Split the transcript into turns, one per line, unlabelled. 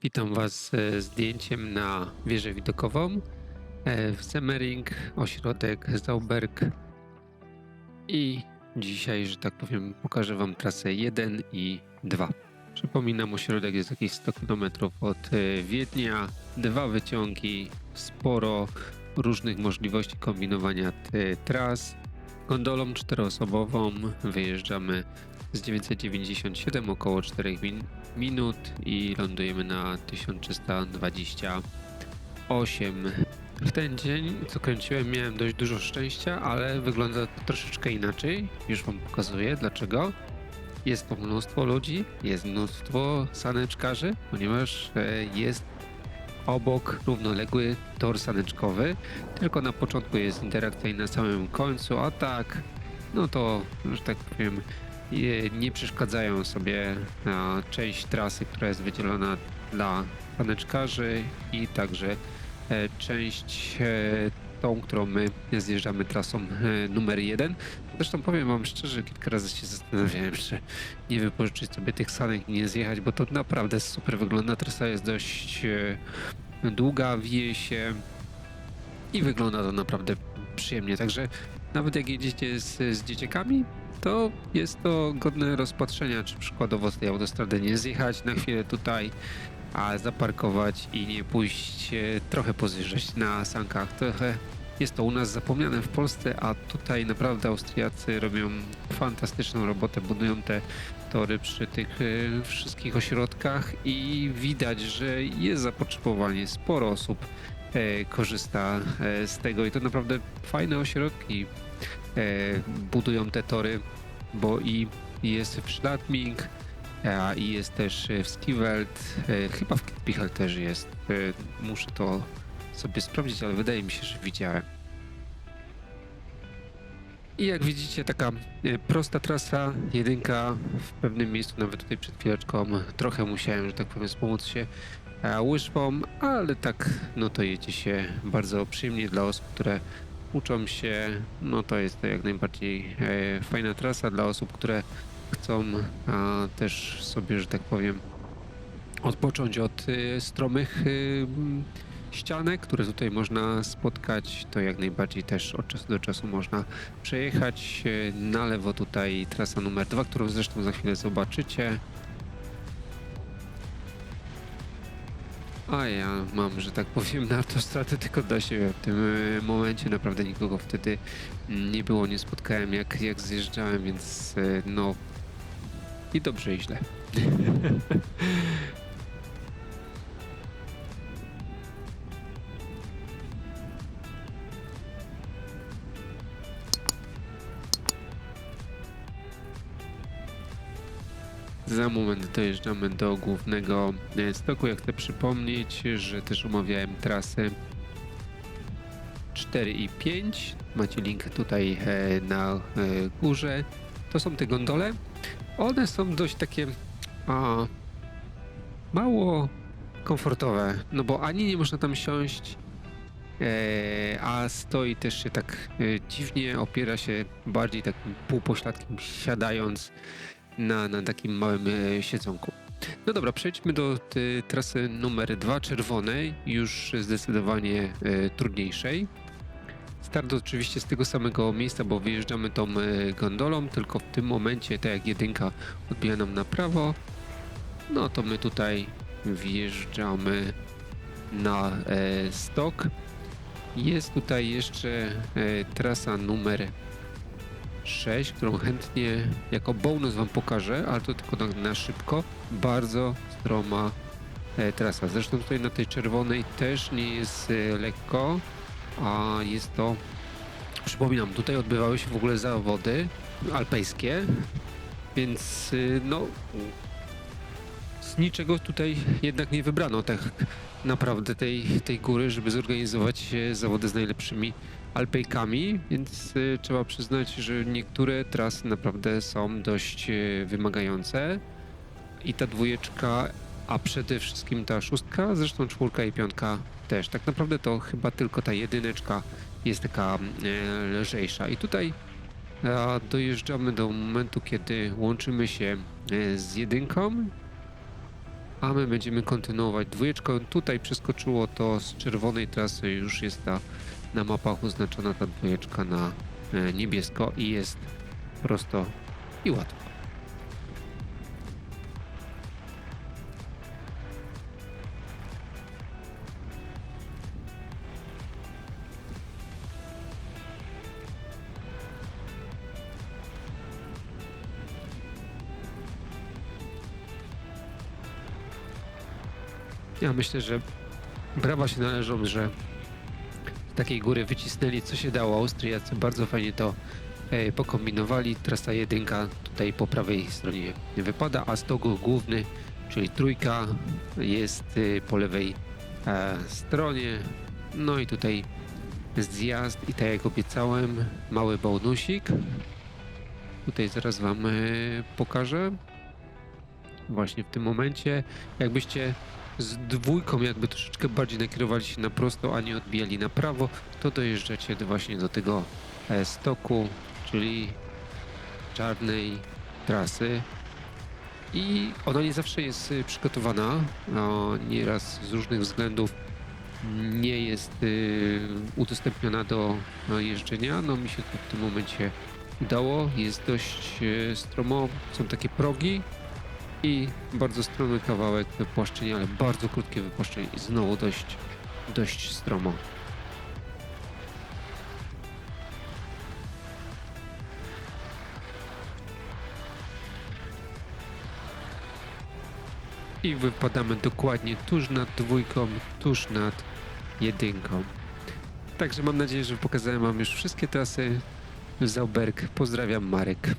Witam Was z zdjęciem na wieżę widokową w Semmering, ośrodek Zauberg. I dzisiaj, że tak powiem, pokażę Wam trasę 1 i 2. Przypominam, ośrodek jest jakieś 100 km od Wiednia, 2 wyciągi, sporo różnych możliwości kombinowania tras. Gondolą 4-osobową wyjeżdżamy z 997 około 4 minut i lądujemy na 1328. W ten dzień, co kręciłem, miałem dość dużo szczęścia, ale wygląda to troszeczkę inaczej. Już Wam pokazuję dlaczego. Jest to mnóstwo ludzi, jest mnóstwo saneczkarzy, ponieważ jest obok równoległy tor saneczkowy. Tylko na początku jest interakcja i na samym końcu, a tak, no to, że tak powiem, nie przeszkadzają sobie na część trasy, która jest wydzielona dla saneczkarzy i także część tą, którą my zjeżdżamy trasą numer 1. Zresztą powiem Wam szczerze, kilka razy się zastanawiałem, czy nie wypożyczyć sobie tych sanek i nie zjechać, bo to naprawdę super wygląda. Trasa jest dość długa, wije się i wygląda to naprawdę przyjemnie. Także nawet jak jedziecie z dzieciakami, to jest to godne rozpatrzenia, czy przykładowo z tej autostrady nie zjechać na chwilę tutaj, a zaparkować i nie pójść trochę pozjeżdżać na sankach. Trochę jest to u nas zapomniane w Polsce, a tutaj naprawdę Austriacy robią fantastyczną robotę, budują te tory przy tych wszystkich ośrodkach i widać, że jest zapotrzebowanie. Sporo osób korzysta z tego i to naprawdę fajne ośrodki budują te tory, bo i jest w Schladming, i jest też w Skiwelt, chyba w Kitzbühel też jest. Muszę to sobie sprawdzić, ale wydaje mi się, że widziałem. I jak widzicie, taka prosta trasa, jedynka w pewnym miejscu, nawet tutaj przed chwileczką trochę musiałem, że tak powiem, wspomóc się łyżwą, ale tak, no to jedzie się bardzo przyjemnie dla osób, które uczą się. No to jest to jak najbardziej fajna trasa dla osób, które chcą też sobie, że tak powiem, odpocząć od stromych ścianek, które tutaj można spotkać. To jak najbardziej też od czasu do czasu można przejechać. Na lewo tutaj trasa numer 2, którą zresztą za chwilę zobaczycie. A ja mam, że tak powiem, na autostradę tylko dla siebie. W tym momencie naprawdę nikogo wtedy nie było, nie spotkałem jak zjeżdżałem, więc no i dobrze i źle. Za moment dojeżdżamy do głównego stoku. Ja chcę przypomnieć, że też omawiałem trasy 4 i 5. Macie link tutaj na górze. To są te gondole. One są dość takie mało komfortowe, no bo ani nie można tam siąść, a stoi też się tak dziwnie, opiera się bardziej takim półpośladkiem, siadając na takim małym siedzonku. No dobra, przejdźmy do trasy numer 2, czerwonej, już zdecydowanie trudniejszej. Start oczywiście z tego samego miejsca, bo wyjeżdżamy tą gondolą, tylko w tym momencie, tak jak jedynka odbija nam na prawo, no to my tutaj wjeżdżamy na stok. Jest tutaj jeszcze trasa numer 6, którą chętnie jako bonus Wam pokażę, ale to tylko na szybko. Bardzo stroma trasa. Zresztą tutaj na tej czerwonej też nie jest lekko, a jest to, przypominam, tutaj odbywały się w ogóle zawody alpejskie, więc no z niczego tutaj jednak nie wybrano tak naprawdę tej góry, żeby zorganizować zawody z najlepszymi alpejkami, więc trzeba przyznać, że niektóre trasy naprawdę są dość wymagające i ta dwójeczka, a przede wszystkim ta szóstka, zresztą 4 i 5 też. Tak naprawdę to chyba tylko ta jedyneczka jest taka lżejsza i tutaj dojeżdżamy do momentu, kiedy łączymy się z jedynką a my będziemy kontynuować dwójeczką. Tutaj przeskoczyło to z czerwonej trasy, już jest ta na mapach oznaczona ta dwójeczka na niebiesko i jest prosto i łatwo. Ja myślę, że brawa się należą, że z takiej góry wycisnęli co się dało. Austriacy bardzo fajnie to pokombinowali. Trasa jedynka tutaj po prawej stronie wypada, a stok główny, czyli trójka, jest po lewej stronie. No i tutaj zjazd i tak jak obiecałem, mały bonusik. Tutaj zaraz wam pokażę. Właśnie w tym momencie, jakbyście z dwójką jakby troszeczkę bardziej nakierowali się na prosto, a nie odbijali na prawo, to dojeżdżacie właśnie do tego stoku, czyli czarnej trasy. I ona nie zawsze jest przygotowana, nieraz z różnych względów nie jest udostępniona do jeżdżenia. No mi się to w tym momencie udało, jest dość stromo, są takie progi i bardzo stromy kawałek wypłaszczenia, ale bardzo krótkie wypłaszczenie i znowu dość stromo. I wypadamy dokładnie tuż nad dwójką, tuż nad jedynką. Także mam nadzieję, że pokazałem wam już wszystkie trasy. Zauberg, pozdrawiam, Marek.